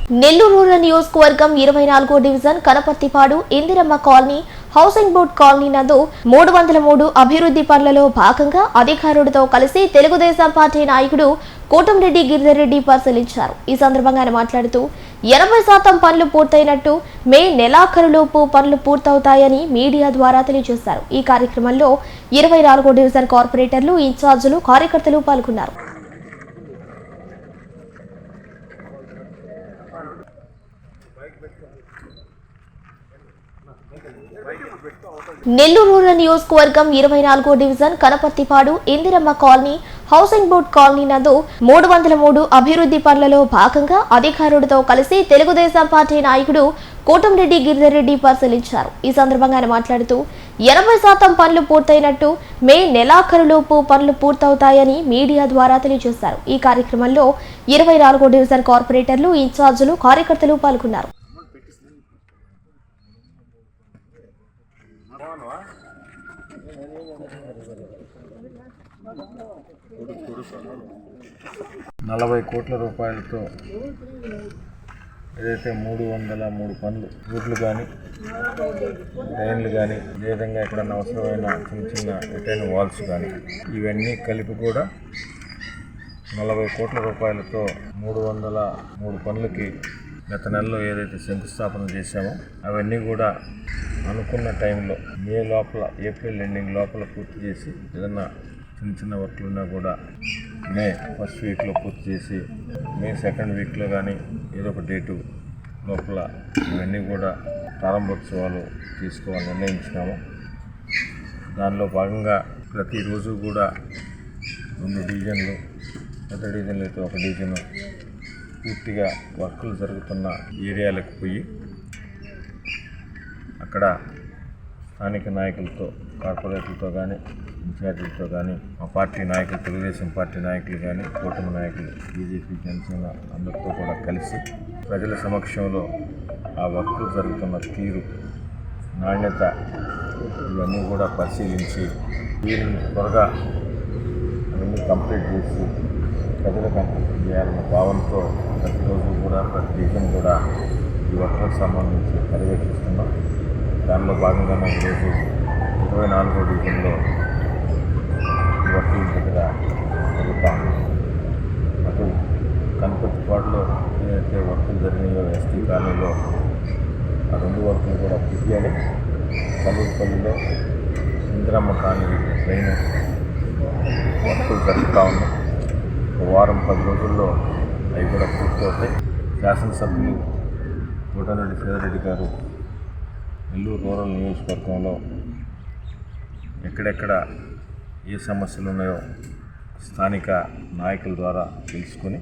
Nellore rural నియోజకవర్గం 24వ division Kanaparthipadu Indiramma colony housing board colony నందు 303 అభివృద్ధి పనులలో భాగంగా అధికారులతో కలిసి తెలుగుదేశం పార్టీ నాయకుడు కోటంరెడ్డి గిరిధర్ రెడ్డి పరిశీలించారు. ఈ సందర్భంగా ఆయన మాట్లాడుతూ 80% పనులు పూర్తయినట్టు మే నెలాఖరులోపు పనులు పూర్తవుతాయని మీడియా ద్వారా తెలియజేశారు. ఈ కార్యక్రమంలో 24వ డివిజన్ కార్పొరేటర్లు, ఇన్ఛార్జీలు, కార్యకర్తలు పాల్గొన్నారు. నెల్లూరు రూరల్ నియోజకవర్గం 24వ division Kanaparthipadu Indiramma colony housing board colony నందు 303 అభివృద్ధి పనులలో భాగంగా అధికారులతో కలిసి తెలుగుదేశం పార్టీ నాయకుడు కోటంరెడ్డి గిరిధర్ రెడ్డి పరిశీలించారు. ఈ సందర్భంగా ఆయన మాట్లాడుతూ 80% పనులు పూర్తయినట్టు మే నెలాఖరులోపు పనులు పూర్తవుతాయని మీడియా ద్వారా తెలియజేశారు. ఈ కార్యక్రమంలో 24వ డివిజన్ కార్పొరేటర్లు, ఇన్ఛార్జీలు, కార్యకర్తలు పాల్గొన్నారు. ₹40 కోట్ల ఏదైతే 303 పనులు రోడ్లు కానీ డ్రైన్లు కానీ అదేవిధంగా ఎక్కడన్నా అవసరమైన చిన్న రిటైన్ వాల్స్ కానీ ఇవన్నీ కలిపి కూడా ₹40 కోట్ల 303 పనులకి గత నెలలో ఏదైతే శంకుస్థాపన చేశామో అవన్నీ కూడా అనుకున్న టైంలో మే లోపల, ఏప్రిల్ ఎండింగ్ లోపల పూర్తి చేసి ఏదన్నా చిన్న వర్క్లు ఉన్నా కూడా మే ఫస్ట్ వీక్లో పూర్తి చేసి మే సెకండ్ వీక్లో కానీ ఏదో ఒక డేటు లోపల ఇవన్నీ కూడా ప్రారంభోత్సవాలు తీసుకోవాలని నిర్ణయించినాము. దానిలో భాగంగా ప్రతిరోజు కూడా 2 డివిజన్లు, పెద్ద డివిజన్లు అయితే 1 డివిజను పూర్తిగా వర్కులు జరుగుతున్న ఏరియాలకు పోయి అక్కడ స్థానిక నాయకులతో, కార్పొరేటర్లతో కానీ, ఇన్ఛార్జీలతో కానీ, మా పార్టీ నాయకులు, తెలుగుదేశం పార్టీ నాయకులు కానీ, కూటమి నాయకులు, బీజేపీ, జనసేన అందరితో కూడా కలిసి ప్రజల సమక్షంలో ఆ వర్కులు జరుగుతున్న తీరు, నాణ్యత ఇవన్నీ కూడా పరిశీలించి వీరిని త్వరగా అవన్నీ కంప్లీట్ చేసి ప్రజలకు అంకితం చేయాలన్న భావనతో ప్రతిరోజు కూడా, ప్రతి డివిజన్ కూడా ఈ వర్కులకు సంబంధించి పర్యవేక్షిస్తున్నాం. దానిలో భాగంగానే ఈరోజు 24వ డివిజన్లో ఈ వర్కుల దగ్గర జరుగుతాము. అటు కనపర్తిపాడులో ఏదైతే వర్కులు జరిగినాయో ఎస్టీ కాలనీలో ఆ 2 వర్కులు కూడా పూర్తిగానే, కల్లూరుపల్లిలో ఇందిరమ్మ కాలనీ ట్రైన్ వర్కులు జరుగుతూ ఉన్నాయి. వారం 10 రోజుల్లో అవి కూడా పూర్తవుతాయి. శాసనసభ్యులు కోటంరెడ్డి గిరిధర్ గారు నెల్లూరు రూరల్ నియోజకవర్గంలో ఎక్కడెక్కడ ఏ సమస్యలు ఉన్నాయో స్థానిక నాయకుల ద్వారా తెలుసుకొని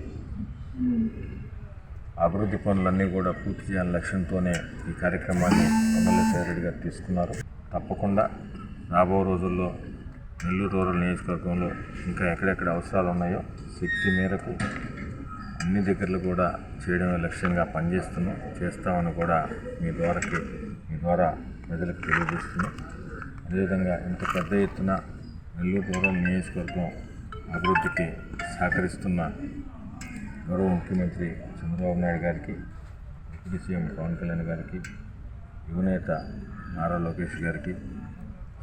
అభివృద్ధి పనులన్నీ కూడా పూర్తి చేయాలని లక్ష్యంతోనే ఈ కార్యక్రమాన్ని ఎమ్మెల్యే గిరిధర్ గారు తీసుకున్నారు. తప్పకుండా రాబో రోజుల్లో నెల్లూరు రూరల్ నియోజకవర్గంలో ఇంకా ఎక్కడెక్కడ అవసరాలు ఉన్నాయో శక్తి మేరకు అన్ని దగ్గరలు కూడా చేయడమే లక్ష్యంగా చేస్తామని కూడా మీ ద్వారా ప్రజలకు తెలియజేస్తున్నాం. అదేవిధంగా ఇంత పెద్ద ఎత్తున నెల్లూరు రూరల్ నియోజకవర్గం అభివృద్ధికి సహకరిస్తున్న గౌరవ ముఖ్యమంత్రి చంద్రబాబు నాయుడు గారికి, డిప్యూటీ సీఎం పవన్ కళ్యాణ్ గారికి, యువనేత నారా లోకేష్ గారికి,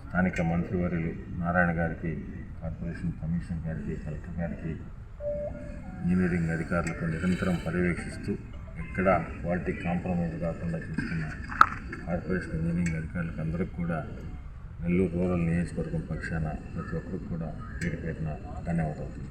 స్థానిక మంత్రివర్యులు నారాయణ గారికి, కార్పొరేషన్ కమిషనర్ గారికి, కలెక్టర్ గారికి, ఇంజనీరింగ్ అధికారులకు నిరంతరం పర్యవేక్షిస్తూ ఎక్కడ క్వాలిటీ కాంప్రమైజ్ కాకుండా చూస్తున్న కార్పొరేషన్ ఇంజనీరింగ్ అధికారులకు అందరికీ కూడా నెల్లూరు రూరల్ నియోజకవర్గం పక్షాన ప్రతి ఒక్కరికి కూడా పేరు పేరున ధన్యవాదాలు.